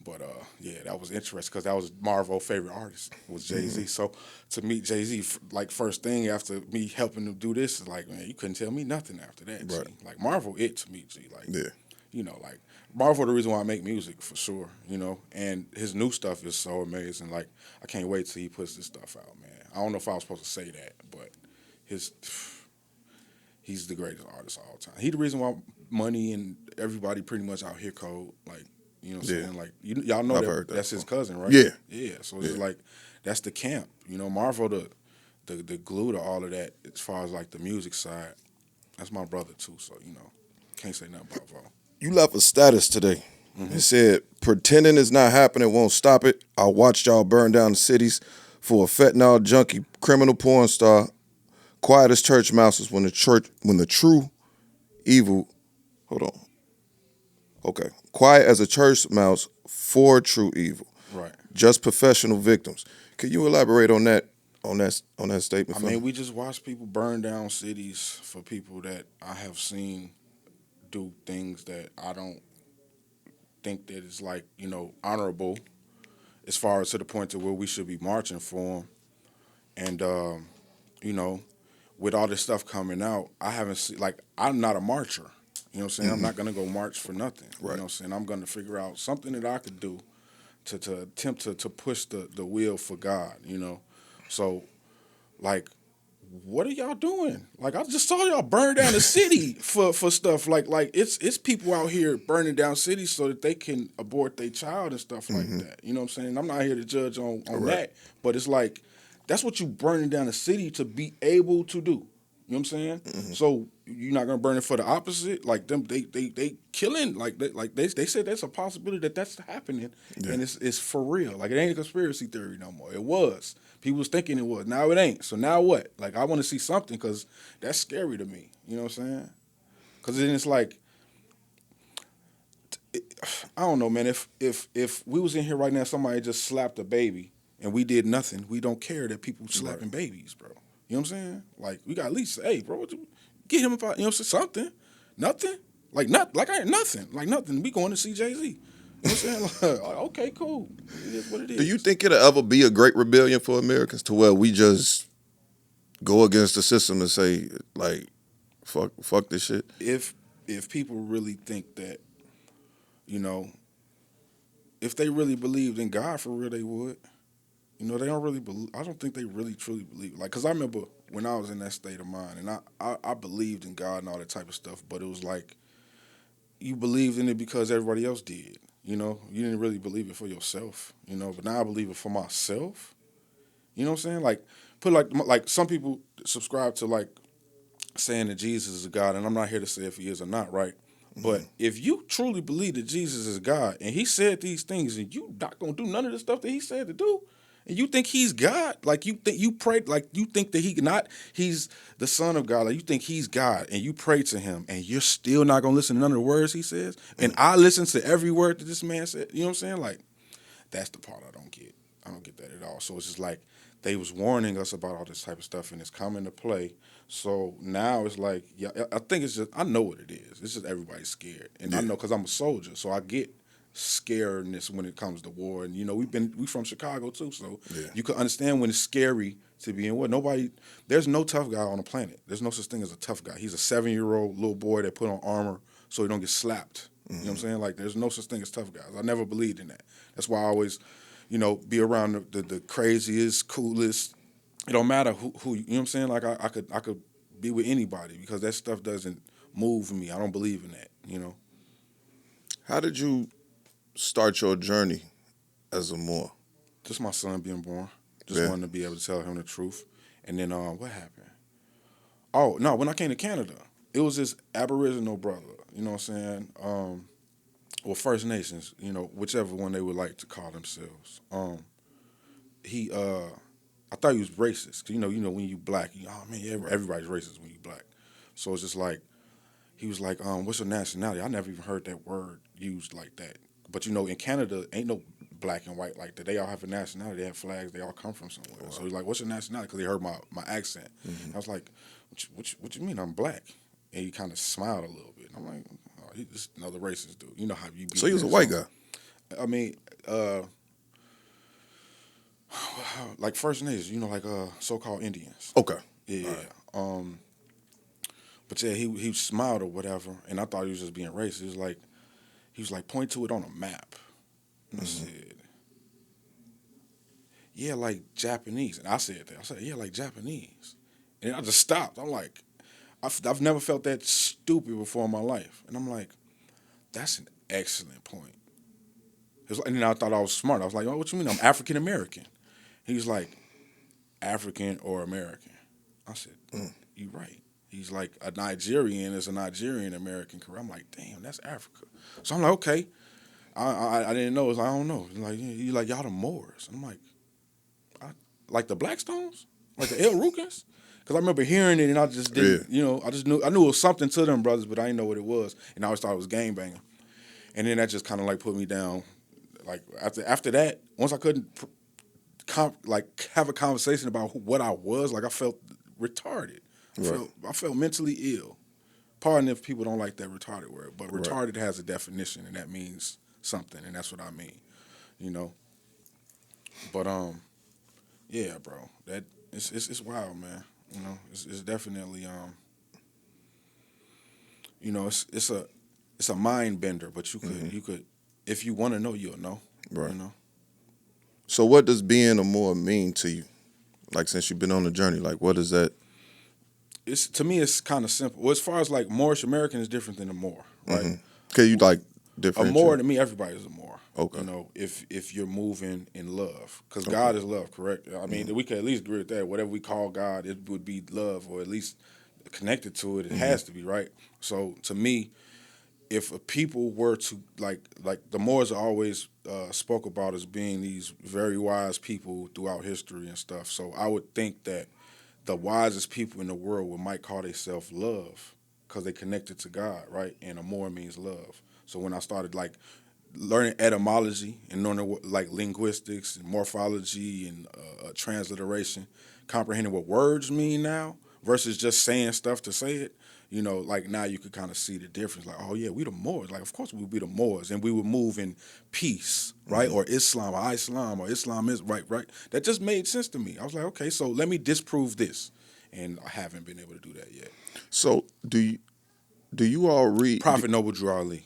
But yeah, that was interesting because that was Marvel's favorite artist was Jay-Z. So to meet Jay-Z, like, first thing after me helping him do this is like, man, you couldn't tell me nothing after that. Right. G. Like, Marvel, it to me, G. Like, yeah. You know, like, Marvel the reason why I make music for sure. You know, and his new stuff is so amazing. Like, I can't wait till he puts this stuff out, man. I don't know if I was supposed to say that, but he's the greatest artist of all time. He the reason why Money and everybody pretty much out here cold, like. You know what I'm saying? Like, y'all know that's his cousin, right? Yeah. Yeah. So it's like, that's the camp. You know, Marvel, the glue to all of that as far as, like, the music side. That's my brother, too. So, you know, can't say nothing about Vo. You left a status today. It said, pretending it's not happening won't stop it. I watched y'all burn down the cities for a fentanyl junkie, criminal porn star, quiet as church mouses when the true evil, hold on. Okay. Quiet as a church mouse for true evil. Right. Just professional victims. Can you elaborate on that statement? I mean, we just watch people burn down cities for people that I have seen do things that I don't think that is, like, you know, honorable as far as to the point to where we should be marching for them. And, you know, with all this stuff coming out, I haven't seen, like, I'm not a marcher. You know what I'm saying? I'm not going to go march for nothing. Right. You know what I'm saying? I'm going to figure out something that I could do to attempt to push the wheel for God, you know? So, like, what are y'all doing? Like, I just saw y'all burn down the city for stuff. Like it's people out here burning down cities so that they can abort their child and stuff like that. You know what I'm saying? I'm not here to judge on that, but it's like that's what you burning down the city to be able to do. You know what I'm saying? So you're not gonna burn it for the opposite. Like them, they killing. Like they said that's a possibility that's happening, and it's for real. Like it ain't a conspiracy theory no more. It was. People was thinking it was. Now it ain't. So now what? Like I want to see something because that's scary to me. You know what I'm saying? Because then it's like I don't know, man. If we was in here right now, somebody just slapped a baby and we did nothing, we don't care that people slapping babies, bro. You know what I'm saying? Like we got at least say, hey, bro, get him about, you know, something, nothing, like I ain't nothing, like nothing. We going to see Jay-Z. You know what I'm saying? Like, okay, cool. It is what it is. Do you think it'll ever be a great rebellion for Americans to where we just go against the system and say like, fuck this shit? If people really think that, you know, if they really believed in God for real, they would. You know, they don't really believe. I don't think they really truly believe. Like, cause I remember when I was in that state of mind, and I believed in God and all that type of stuff, but it was like you believed in it because everybody else did. You know, you didn't really believe it for yourself. You know, but now I believe it for myself. You know what I'm saying? Like, like some people subscribe to like saying that Jesus is a God, and I'm not here to say if he is or not, right? But if you truly believe that Jesus is God and he said these things, and you not gonna do none of the stuff that he said to do, and you think he's God, like you think you pray, like you think that he's the Son of God, like you think he's God, and you pray to him, and you're still not gonna listen to none of the words he says, and I listen to every word that this man said. You know what I'm saying? Like that's the part I don't get. I don't get that at all. So it's just like they was warning us about all this type of stuff, and it's coming to play. So now it's like, yeah, I think it's just I know what it is. It's just everybody's scared, and I know because I'm a soldier, so I get scaredness when it comes to war. And you know, we from Chicago too, so you can understand when it's scary to be in war. There's no tough guy on the planet. There's no such thing as a tough guy. He's a 7-year-old little boy that put on armor so he don't get slapped. You know what I'm saying? Like there's no such thing as tough guys. I never believed in that. That's why I always, you know, be around the craziest, coolest. It don't matter who you know what I'm saying? Like I could be with anybody because that stuff doesn't move me. I don't believe in that, you know. How did you start your journey as a Moor? Just my son being born. Just wanted to be able to tell him the truth. And then what happened? Oh, no, when I came to Canada, it was this Aboriginal brother, you know what I'm saying? Well, First Nations, you know, whichever one they would like to call themselves. I thought he was racist. 'Cause you know, when you black, everybody's racist when you black. So it's just like, he was like, what's your nationality? I never even heard that word used like that. But you know, in Canada, ain't no black and white like that. They all have a nationality. They have flags. They all come from somewhere. Wow. So he's like, what's your nationality? Because he heard my accent. I was like, what you mean I'm black? And he kind of smiled a little bit. And I'm like, oh, he's just another racist dude. You know how you be. So he was a white guy? I mean, like First Nations, you know, like so-called Indians. Okay. Yeah. Right. But yeah, he smiled or whatever, and I thought he was just being racist. He was like, point to it on a map. And I said, yeah, like Japanese. And I said that. I said, yeah, like Japanese. And I just stopped. I'm like, I've never felt that stupid before in my life. And I'm like, that's an excellent point. And then I thought I was smart. I was like, oh, what you mean? I'm African American. He was like, African or American. I said, you right. He's like, a Nigerian is a Nigerian American career. I'm like, damn, that's Africa. So I'm like, okay. I didn't know. I don't know. He's like, y'all the Moors. I'm like, like the Blackstones? Like the El Rukins? Because I remember hearing it and I just didn't, you know, I knew it was something to them brothers, but I didn't know what it was. And I always thought it was gangbanging. And then that just kind of like put me down. Like after that, once I couldn't have a conversation about what I was, like I felt retarded. I felt mentally ill. Pardon if people don't like that retarded word, but retarded has a definition, and that means something, and that's what I mean, you know. But yeah, bro, that it's wild, man. You know, it's definitely you know, it's a mind bender, but you could if you want to know, you'll know. Right. You know. So what does being a Moor mean to you? Like since you've been on the journey, like what does that it's to me it's kind of simple. Well, as far as like Moorish American is different than a Moor, right? Can you like A differentiate? Moor to me, everybody's a Moor. Okay. You know, if you're moving in love, because Okay. God is love, correct? I mean, we can at least agree with that. Whatever we call God, it would be love, or at least connected to it. It has to be, right? So to me, if a people were to like the Moors are always spoke about as being these very wise people throughout history and stuff. So I would think that the wisest people in the world might call themselves love because they connected to God, right? And Amor means love. So when I started like learning etymology and learning what, like linguistics and morphology and transliteration, comprehending what words mean now versus just saying stuff to say it, you know, like now you could kind of see the difference. Like, oh yeah, we the Moors. Like, of course we would be the Moors, and we would move in peace, right? Or Islam, or Islam is right. That just made sense to me. I was like, okay, so let me disprove this, and I haven't been able to do that yet. So do you all read? Prophet Noble Drew Ali.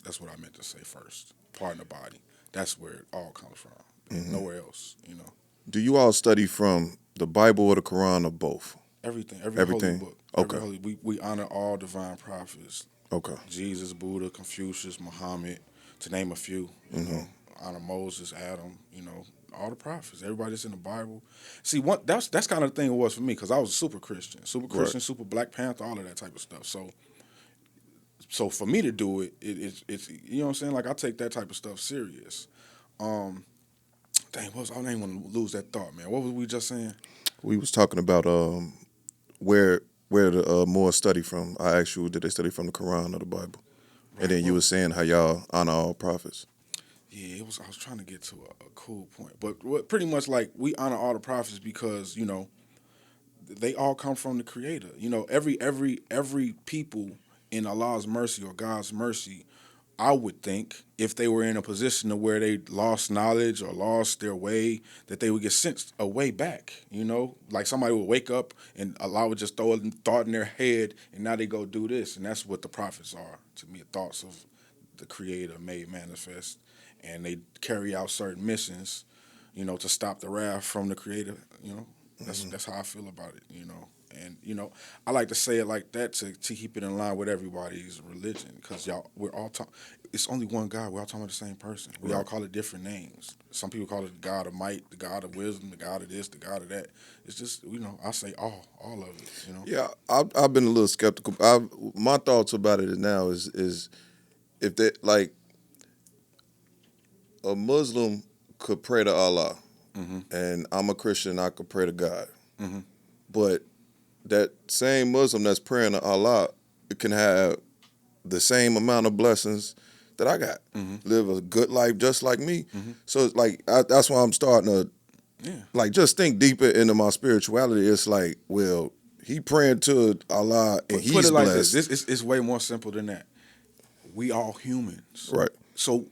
That's what I meant to say first. Pardon the body. That's where it all comes from. Nowhere else, you know. Do you all study from the Bible or the Quran or both? Everything, every Everything? holy book. Okay. Every holy, we honor all divine prophets. Okay. Jesus, Buddha, Confucius, Muhammad, to name a few. You know, honor Moses, Adam. You know, all the prophets. Everybody that's in the Bible. See, that's kind of the thing it was for me because I was a super Christian, super Black Panther, all of that type of stuff. So for me to do it's you know what I'm saying. Like I take that type of stuff serious. Dang, I didn't want to lose that thought, man. What was we just saying? We was talking about where the Moors study from. I asked you, did they study from the Quran or the Bible? Right, And then you were saying how y'all honor all prophets. Yeah, I was trying to get to a cool point, but pretty much like we honor all the prophets because you know they all come from the Creator. You know, every people in Allah's mercy or God's mercy, I would think if they were in a position to where they lost knowledge or lost their way, that they would get sent a way back. You know, like somebody would wake up and Allah would just throw a thought in their head, and now they go do this, and that's what the prophets are to me. Thoughts of the Creator made manifest, and they carry out certain missions, you know, to stop the wrath from the Creator. You know, that's how I feel about it. You know. And you know, I like to say it like that to keep it in line with everybody's religion, because we're all talking. It's only one God. We're all talking about the same person. We all call it different names. Some people call it the God of might, the God of wisdom, the God of this, the God of that. It's just, you know, I say all of it. You know. Yeah, I've been a little skeptical. My thoughts about it now is if they like a Muslim could pray to Allah, and I'm a Christian, I could pray to God, but that same Muslim that's praying to Allah, it can have the same amount of blessings that I got. Live a good life just like me. So it's like that's why I'm starting to like just think deeper into my spirituality. It's like, well, he praying to Allah and he's put it like blessed. this. It's way more simple than that. We all humans. Right. So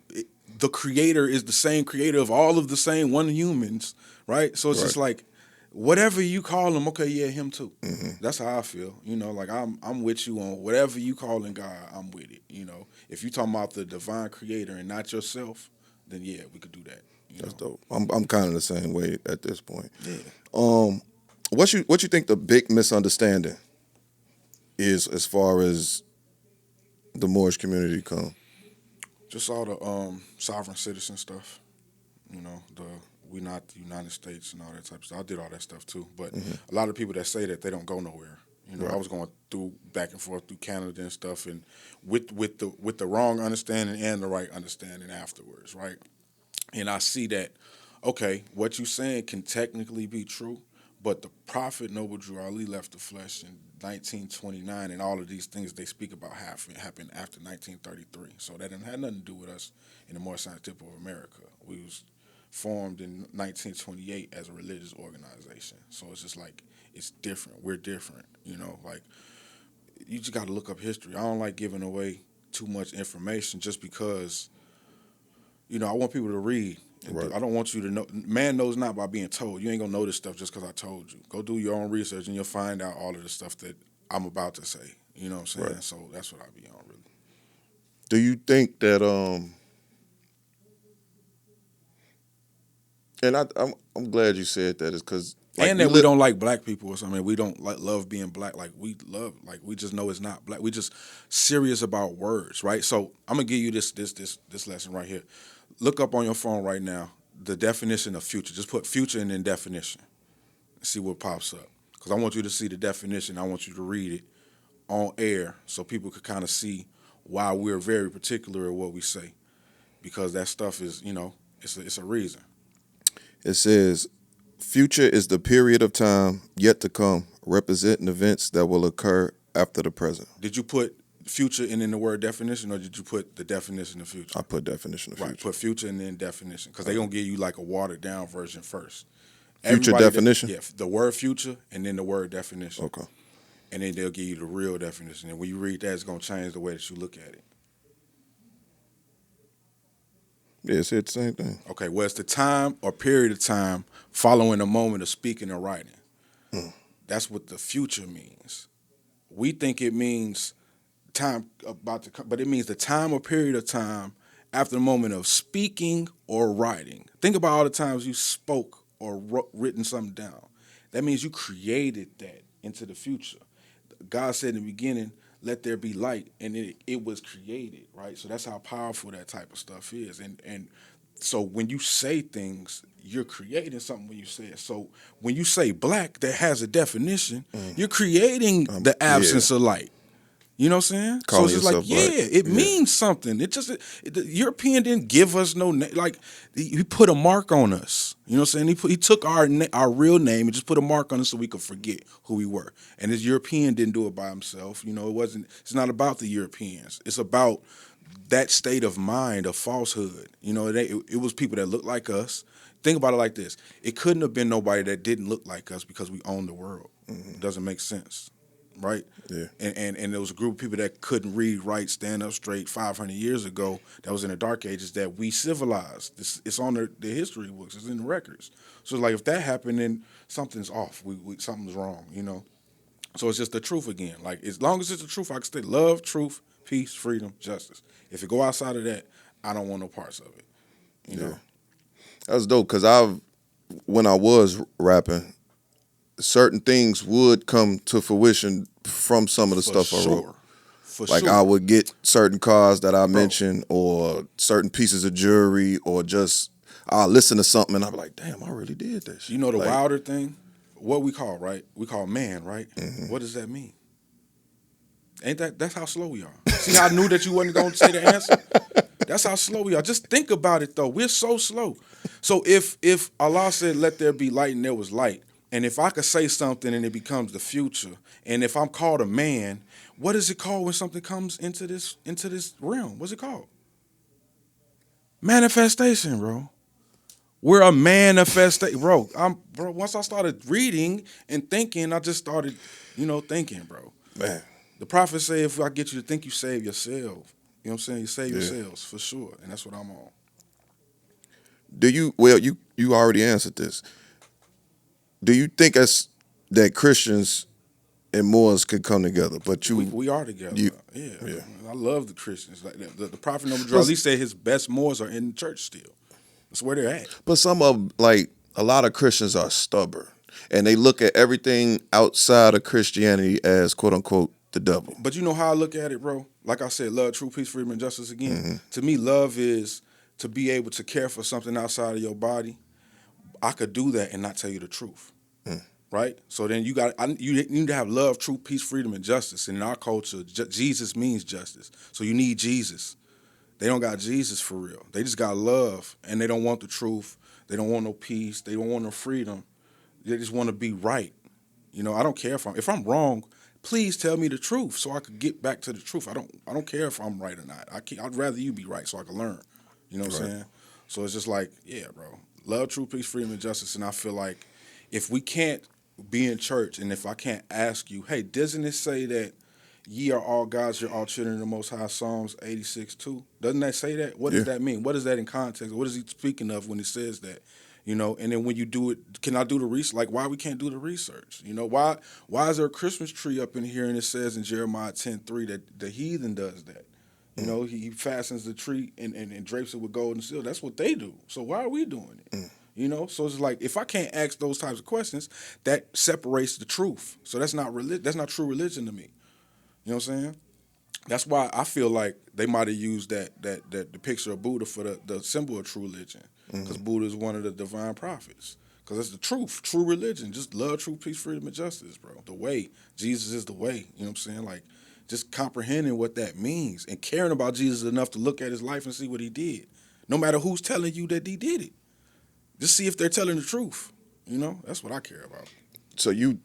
the Creator is the same Creator of all of the same one humans, right? So it's just like, whatever you call him, okay, yeah, him too. That's how I feel. You know, like I'm with you on whatever you calling God, I'm with it. You know, if you talking about the divine Creator and not yourself, then yeah, we could do that. That's dope. I'm kind of the same way at this point. Yeah. What you think the big misunderstanding is as far as the Moorish community come? Just all the sovereign citizen stuff. You know, we not the United States and all that type of stuff. I did all that stuff too. But a lot of people that say that, they don't go nowhere. You know, I was going through back and forth through Canada and stuff, and with the wrong understanding and the right understanding afterwards, right? And I see that, okay, what you're saying can technically be true, but the Prophet Noble Drew Ali left the flesh in 1929, and all of these things they speak about happened after 1933. So that didn't have nothing to do with us in the Moor Scientific of America. We was formed in 1928 as a religious organization. So it's just like, it's different. We're different, you know, like you just got to look up history. I don't like giving away too much information just because, you know, I want people to read. Right. I don't want you to know. Man knows not by being told. You ain't going to know this stuff just because I told you. Go do your own research and you'll find out all of the stuff that I'm about to say. You know what I'm saying? Right. So that's what I be on, really. Do you think that and I'm glad you said that, is because Like and that we don't like black people or something. We don't love being black. Like we just know it's not black. We just serious about words, right? So I'm gonna give you this lesson right here. Look up on your phone right now the definition of future. Just put future and then definition. See what pops up. Because I want you to see the definition. I want you to read it on air so people could kind of see why we're very particular at what we say. Because that stuff is, it's a reason. It says, future is the period of time yet to come, representing events that will occur after the present. Did you put future and then the word definition, or did you put the definition of future? I put definition of future. Right, put future and then definition, because they're going to give you like a watered-down version first. Future definition? The word future and then the word definition. Okay. And then they'll give you the real definition. And when you read that, it's going to change the way that you look at it. Yeah, it's the same thing. Okay, well, it's the time or period of time following a moment of speaking or writing. That's what the future means. We think it means time about to come, but it means the time or period of time after the moment of speaking or writing. Think about all the times you spoke or written something down. That means you created that into the future. God said in the beginning, let there be light, and it was created, right? So that's how powerful that type of stuff is. And so when you say things, you're creating something when you say it. So when you say black that has a definition, you're creating the absence of light. You know what I'm saying? Calling so it's just like, it means something. The European didn't give us no name. Like, he put a mark on us. You know what I'm saying? He took our real name and just put a mark on us so we could forget who we were. And this European didn't do it by himself. It's not about the Europeans. It's about that state of mind of falsehood. It was people that looked like us. Think about it like this. It couldn't have been nobody that didn't look like us because we own the world. It doesn't make sense. Right? Yeah. And there was a group of people that couldn't read, write, stand up straight 500 years ago that was in the dark ages that we civilized. It's on the history books. It's in the records. So it's like if that happened, then something's off. Something's wrong, So it's just the truth again. Like as long as it's the truth, I can stay love, truth, peace, freedom, justice. If it go outside of that, I don't want no parts of it. You know? That's dope because when I was rapping, certain things would come to fruition from some of the stuff I wrote. Like I would get certain cars that I mentioned or certain pieces of jewelry or just I'll listen to something and I'll be like, damn, I really did that shit. You know the wilder thing? What we call, right? We call man, right? Mm-hmm. What does that mean? That's how slow we are. See how I knew that you wasn't going to say the answer? That's how slow we are. Just think about it, though. We're so slow. So if Allah said, let there be light and there was light, and if I could say something and it becomes the future, and if I'm called a man, what is it called when something comes into this realm? What's it called? Manifestation, bro. We're a manifestation, bro. Once I started reading and thinking, I just started, thinking, bro. Man. The prophet say, if I get you to think, you save yourself. You know what I'm saying? You save yourselves for sure, and that's what I'm on. You already answered this. Do you think that Christians and Moors could come together? But we are together. Yeah. I love the Christians. Like the prophet at least said his best Moors are in the church still. That's where they're at. But a lot of Christians are stubborn, and they look at everything outside of Christianity as quote unquote the devil. But you know how I look at it, bro? Like I said, love, truth, peace, freedom, and justice again. Mm-hmm. To me, love is to be able to care for something outside of your body. I could do that and not tell you the truth. Right? So then you need to have love, truth, peace, freedom, and justice. And in our culture, Jesus means justice. So you need Jesus. They don't got Jesus for real. They just got love, and they don't want the truth. They don't want no peace. They don't want no freedom. They just want to be right. I don't care if I'm wrong. Please tell me the truth so I could get back to the truth. I don't care if I'm right or not. I'd rather you be right so I can learn. You know what I'm saying? So it's just like, yeah, bro. Love, truth, peace, freedom, and justice. And I feel like if we can't be in church and if I can't ask you, hey, doesn't it say that ye are all gods, you're all children of the Most High, Psalms 86:2? Doesn't that say that? What does that mean? What is that in context? What is he speaking of when he says that? And then when you do it, can I do the research? Like, why we can't do the research? Why is there a Christmas tree up in here and it says in Jeremiah 10:3 that the heathen does that? He fastens the tree and drapes it with gold and silver. That's what they do. So why are we doing it? You know, so it's like if I can't ask those types of questions, that separates the truth. So that's not That's not true religion to me. You know what I'm saying? That's why I feel like they might have used the picture of Buddha for the symbol of true religion, because Buddha is one of the divine prophets. Because it's the truth, true religion. Just love, truth, peace, freedom, and justice, bro. The way. Jesus is the way. You know what I'm saying? Like, just comprehending what that means and caring about Jesus enough to look at his life and see what he did. No matter who's telling you that he did it. Just see if they're telling the truth. You know? That's what I care about. So you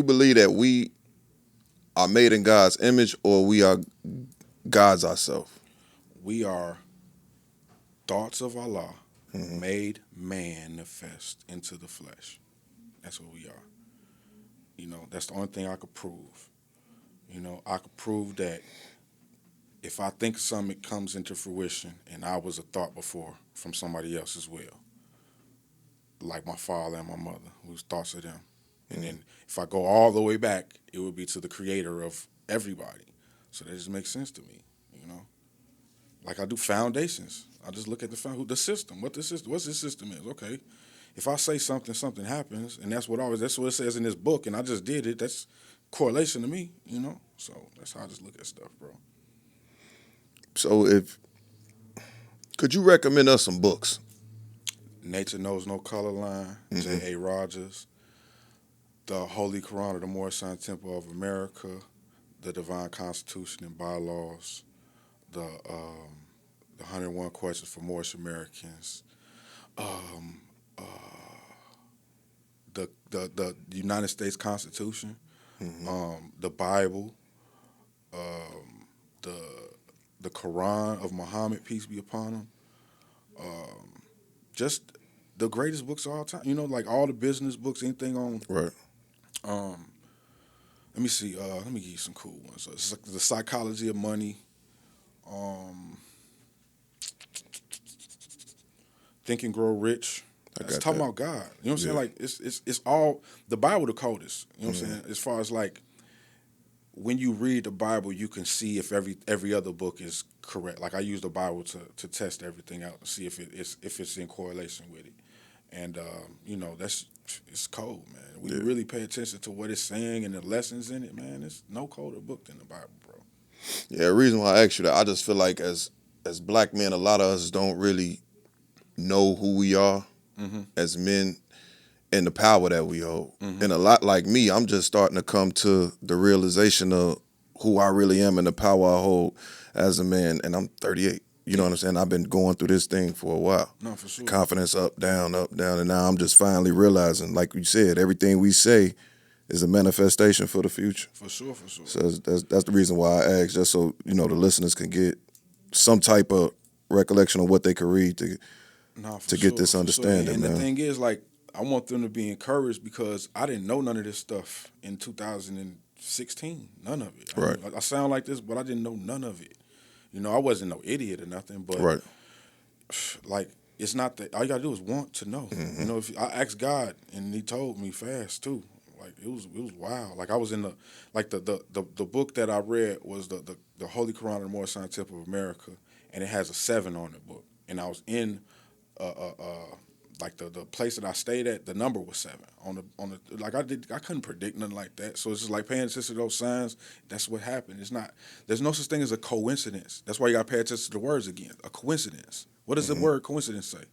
believe that we are made in God's image, or we are God's ourselves? We are thoughts of Allah made manifest into the flesh. That's what we are. You know, that's the only thing I could prove. You know, I could prove that if I think something, it comes into fruition, and I was a thought before from somebody else as well. Like my father and my mother, whose thoughts of them. And then if I go all the way back, it would be to the creator of everybody. So that just makes sense to me, you know? Like I do foundations. I just look at the system. What's this system is. Okay. If I say something, something happens, and that's what it says in this book, and I just did it, that's correlation to me, you know? So that's how I just look at stuff, bro. So could you recommend us some books? Nature Knows No Color Line, J.A. Rogers, The Holy Quran of the Moor Temple of America, The Divine Constitution and Bylaws, the 101 Questions for Moorish Americans, the United States Constitution, the Bible, the Quran of Muhammad, peace be upon him, just the greatest books of all time. You know, like all the business books, anything on. Right. Let me see. Let me give you some cool ones. So it's like The Psychology of Money. Think and Grow Rich. That's talking about God. You know what I'm saying? Like it's all the Bible, the coldest. You know what I'm saying? As far as like when you read the Bible, you can see if every other book is correct. Like I use the Bible to test everything out and see if it's in correlation with it. And you know, it's cold, man. When you really pay attention to what it's saying and the lessons in it, man, it's no colder book than the Bible, bro. Yeah, the reason why I asked you that, I just feel like as black men, a lot of us don't really know who we are as men and the power that we hold. And a lot like me, I'm just starting to come to the realization of who I really am and the power I hold as a man. And I'm 38. You know what I'm saying? I've been going through this thing for a while. No, for sure. Confidence up, down, and now I'm just finally realizing, like you said, everything we say is a manifestation for the future. For sure, for sure. So that's the reason why I asked, just so the listeners can get some type of recollection of what they could read to get this understanding. And man. the thing is, like, I want them to be encouraged because I didn't know none of this stuff in 2016. None of it. Right. I sound like this, but I didn't know none of it. You know, I wasn't no idiot or nothing, but Right. like it's not that all you gotta do is want to know. You know, if I asked God and He told me fast too. Like it was wild. Like I was in the book that I read was the Holy Quran of the Moor Temple of America, and it has a 7 on the book. And I was in like the place that I stayed at, the number was 7 on the like I couldn't predict nothing like that. So it's just like paying attention to those signs. That's what happened. There's no such thing as a coincidence. That's why you gotta pay attention to the words again. A coincidence. What does the word coincidence say?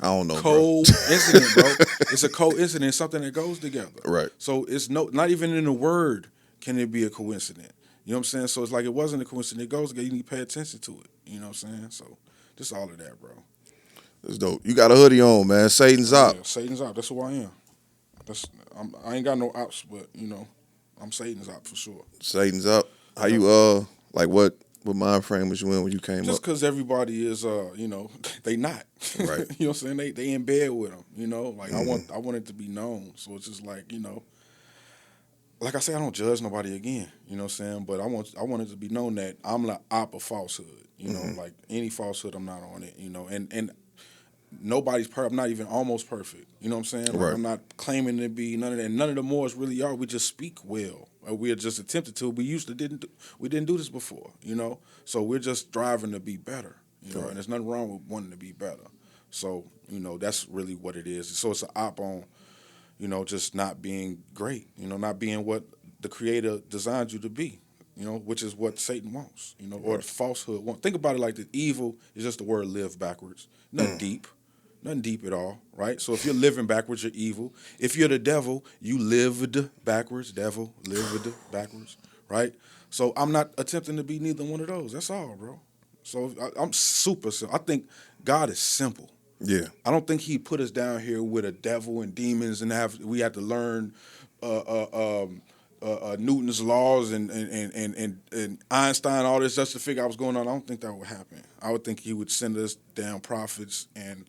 I don't know, Coincidence, bro. It's a coincidence, something that goes together. Right. So it's not even in the word can it be a coincidence. You know what I'm saying? So it's like it wasn't a coincidence. It goes together. You need to pay attention to it. You know what I'm saying? So just all of that, bro. That's dope. You got a hoodie on, man. Satan's up. Yeah, Satan's up. That's who I am. I ain't got no ops, but I'm Satan's up for sure. Satan's up. How you like what mind frame was you in when you came Just up? because everybody is they not. Right. You know what I'm saying? They in bed with them. You know, like I want it to be known. So it's just like like I say, I don't judge nobody again. You know what I'm saying? But I want it to be known that I'm the op of falsehood. You know, like any falsehood, I'm not on it. You know, and nobody's perfect. I'm not even almost perfect. You know what I'm saying? Like, Right. I'm not claiming to be none of that. None of the Moors really are. We just speak well. Or we just attempted to. We didn't do this before. You know, so we're just striving to be better. You know, and there's nothing wrong with wanting to be better. So, that's really what it is. So it's an op on, just not being great, not being what the Creator designed you to be, which is what Satan wants, or the falsehood wants. Think about it like the evil is just the word live backwards. Nothing deep. Nothing deep at all, right? So if you're living backwards, you're evil. If you're the devil, you lived backwards. Devil, lived backwards, right? So I'm not attempting to be neither one of those. That's all, bro. So I'm super simple. I think God is simple. Yeah. I don't think He put us down here with a devil and demons and we have to learn Newton's laws and Einstein, all this just to figure out what's going on. I don't think that would happen. I would think He would send us down prophets and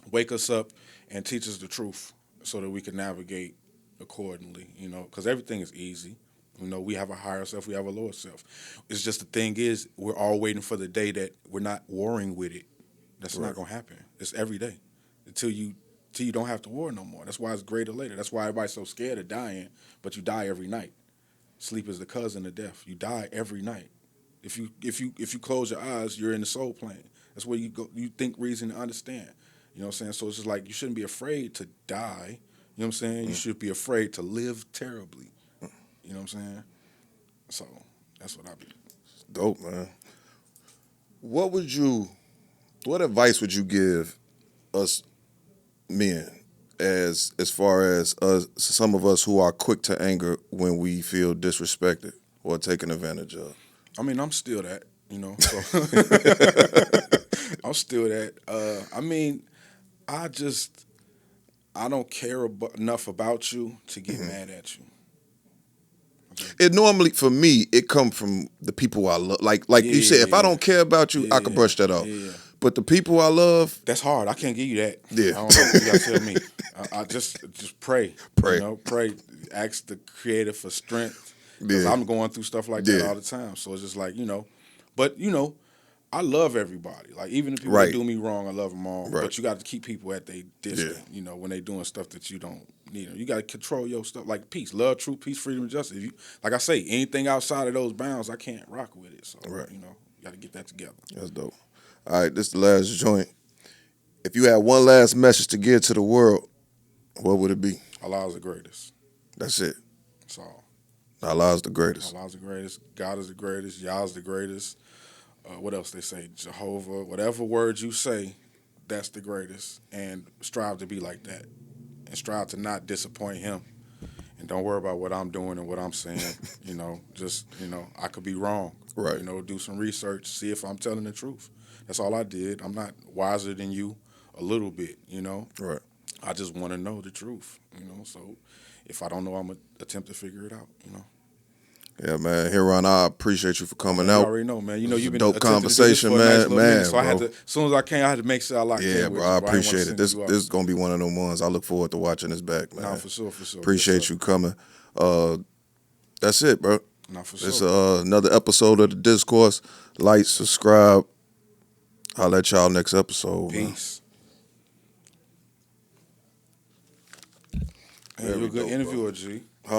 wake us up and teach us the truth so that we can navigate accordingly, because everything is easy. We have a higher self, we have a lower self. It's just the thing is, we're all waiting for the day that we're not warring with it. That's not going to happen. It's every day until you don't have to war no more. That's why it's greater later. That's why everybody's so scared of dying, but you die every night. Sleep is the cousin of death. You die every night. If you close your eyes, you're in the soul plane. That's where you go. You think, reason, and understand. You know what I'm saying? So it's just like you shouldn't be afraid to die. You know what I'm saying? You should be afraid to live terribly. You know what I'm saying? So that's what I be. Dope, man. What advice would you give us men as far as some of us who are quick to anger when we feel disrespected or taken advantage of? I mean, I'm still that, so I'm still that. I don't care enough about you to get mad at you. It normally, for me, it come from the people I love. Like you said, if I don't care about you, I can brush that off. Yeah. But the people I love, that's hard. I can't give you that. Yeah. I don't know. You gotta tell me. I just pray. Pray. Pray. Ask the Creator for strength. Because I'm going through stuff like that all the time. So it's just like, But, I love everybody. Like, even the people that do me wrong, I love them all. Right. But you got to keep people at their distance, when they doing stuff that you don't need. You got to control your stuff. Like peace, love, truth, peace, freedom, and justice. Like I say, anything outside of those bounds, I can't rock with it. So, you got to get that together. That's dope. All right, this is the last joint. If you had one last message to give to the world, what would it be? Allah is the greatest. That's it. That's all. Allah is the greatest. Allah is the greatest. God is the greatest. Yah is the greatest. What else they say? Jehovah. Whatever words you say, that's the greatest. And strive to be like that. And strive to not disappoint Him. And don't worry about what I'm doing and what I'm saying. I could be wrong. Right. Do some research, see if I'm telling the truth. That's all I did. I'm not wiser than you a little bit, Right. I just want to know the truth, So if I don't know, I'm going to attempt to figure it out, Yeah, man. Heron, I appreciate you for coming I out. already know, man. You've been dope conversation, man. So I had to, as soon as I came, I had to make sure I locked in. Yeah, bro. I appreciate it. This is is gonna be one of them ones. I look forward to watching this back, man. Nah, for sure. Appreciate you coming. That's it, bro. Nah, for sure. It's another episode of the Discourse. Like, subscribe. I'll let y'all next episode. Peace. Hey, you're a good interviewer, G.